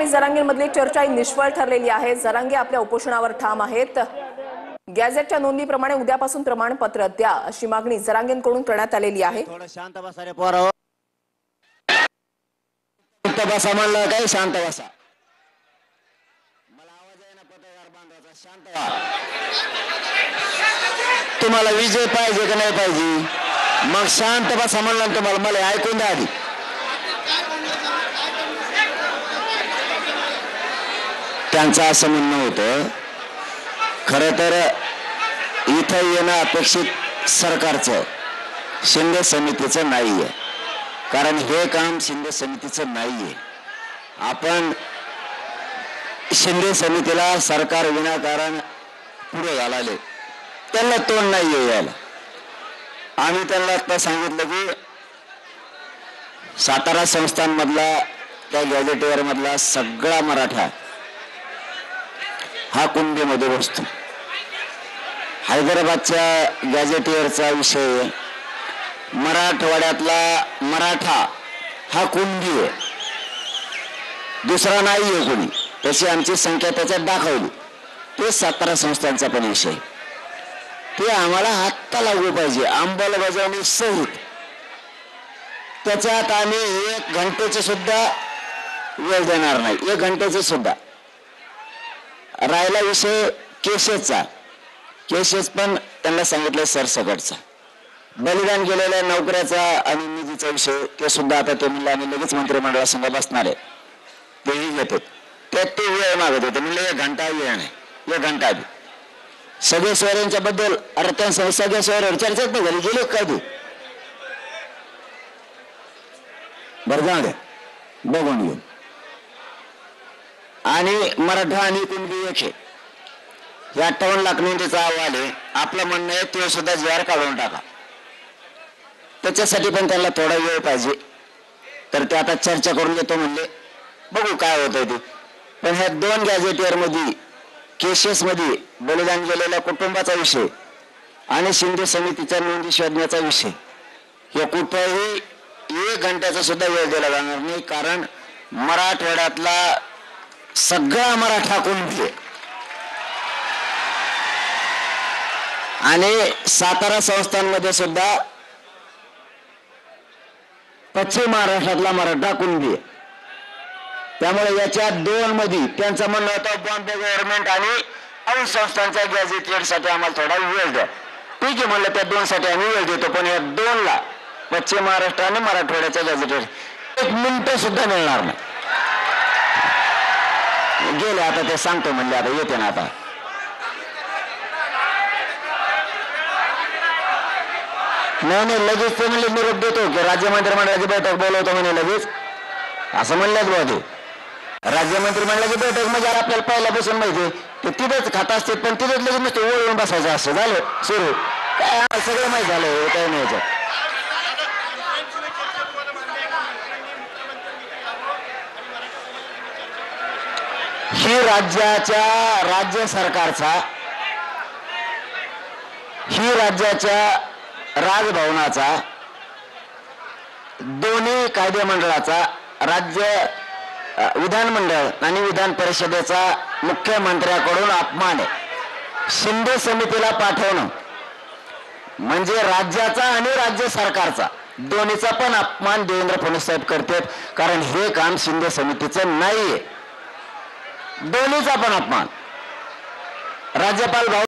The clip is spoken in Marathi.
आणि जरांगेंमधली चर्चा निष्फळ ठरलेली आहे। जरांगे आपल्या उपोषणावर ठाम आहेत। गॅझेटच्या नोंदीप्रमाणे उद्यापासून प्रमाणपत्र द्या अशी मागणी जरांगेंकडून करण्यात आलेली आहे। थोडं शांत बसा रे पोराओ, शांत बसा म्हणलं काय, शांत बसा। मला आवाज आहे ना पत्रकार बांधवाचा, शांत व्हा। तुम्हाला विजय पाहिजे का नाही पाहिजे? मग शांत बसा म्हणलं तुम्हाला, मला ऐकून द्या आधी। त्यांचं असं म्हणणं होतं, खरं तर इथं येणं अपेक्षित सरकारचं, शिंदे समितीचं नाहीये, कारण हे काम शिंदे समितीचं नाहीये। आपण शिंदे समितीला सरकार विनाकारण पुढे घालाले, त्यांना तोंड नाहीये यायला। आम्ही त्यांना आता सांगितलं की सातारा संस्थांमधला, त्या गॅझेटेअर मधला सगळा मराठा हा कुंभीमध्ये बसतो। हैदराबादच्या गॅझेटेअरचा विषय, मराठवाड्यातला मराठा हा कुंभी आहे, दुसरा नाही आहे कोणी, तशी आमची संख्या त्याच्यात दाखवली। ते सातारा संस्थांचा पण विषय, ते आम्हाला आत्ता लागू पाहिजे अंमलबजावणी सहित। त्याच्यात आम्ही 1 घंटेचे सुद्धा वेळ देणार नाही, 1 घंटेचे सुद्धा। राहिला विषय केसेसचा, केसेस पण त्यांना सांगितलं सरसकटचा। बलिदान केलेल्या नोकऱ्याचा आणि निधीचा विषय, ते सुद्धा आता ते म्हणले आम्ही लगेच मंत्रिमंडळासंग बसणार आहे, तेही घेतात। ते वेळ मागत होते, म्हणले 1 घंटा वेळ नाही, 1 घंटा आधी। सगळे सोयऱ्यांच्या बद्दल, अरे त्या सगळ्या सोयऱ्यावर चर्चाच नाही झाली, गेले काय ते? बरं जाऊ द्या, बघून घेऊ। आणि मराठा आणि कुणबी एक आहे, 58 लाख नोंदीचा अहवाल आहे। आपलं म्हणणं आहे ते सुद्धा JR काढून टाका, त्याच्यासाठी पण त्यांना थोडा वेळ पाहिजे। तर ते आता चर्चा करून घेतो म्हणले, बघू काय होतंय ते। पण ह्या 2 गॅझेटियर मध्ये, केसेस मध्ये बलिदान गेलेल्या कुटुंबाचा विषय आणि शिंदे समितीच्या नोंदी शोधण्याचा विषय, हे कुठेही 1 घंट्याचा सुद्धा वेळ दिला जाणार नाही, कारण मराठवाड्यातला सगळा मराठा कुणबी आहे। आणि सातारा संस्थांमध्ये सुद्धा पश्चिम महाराष्ट्रातला मराठा कुणबी आहे। त्यामुळे याच्या 2 मध्ये त्यांचं म्हणणं होतं, बॉम्बे गव्हर्नमेंट आणि अंश संस्थांच्या गॅझेटेड साठी आम्हाला थोडा वेळ द्या। ठीक आहे म्हणलं, त्या 2 साठी आम्ही वेळ देतो, पण या 2 ला पश्चिम महाराष्ट्र आणि मराठवाड्याच्या गॅझेटेड 1 मिनिट सुद्धा मिळणार नाही। गेले आता, ते सांगतो म्हणले, आता येते ना आता। नाही लगेच ते म्हणले निरोप देतो की राज्य मंत्रिमंडळाची बैठक बोलवतो म्हणे लगेच, असं म्हणलेच बघा। ते राज्य मंत्रिमंडळाची बैठक म्हणजे आपल्याला पहिल्यापासून माहिती, ते तिथेच खात असते, पण तिथेच लगेच नुसतं ओळून बसायचं असं झालं सुरू, काय सगळं माहिती झालं काय नाही। ही राज्य सरकारचा, ही राज्याच्या राजभवनाचा, दोन्ही कायदेमंडळाचा, राज्य विधानमंडळ आणि विधान परिषदेचा मुख्यमंत्र्याकडून अपमान आहे। शिंदे समितीला पाठवणं म्हणजे राज्याचा आणि राज्य सरकारचा दोन्हीचा पण अपमान देवेंद्र फडणवीस साहेब करतात, कारण हे काम शिंदे समितीचं नाहीये। दोन्हीचा पण अपमान। राज्यपाल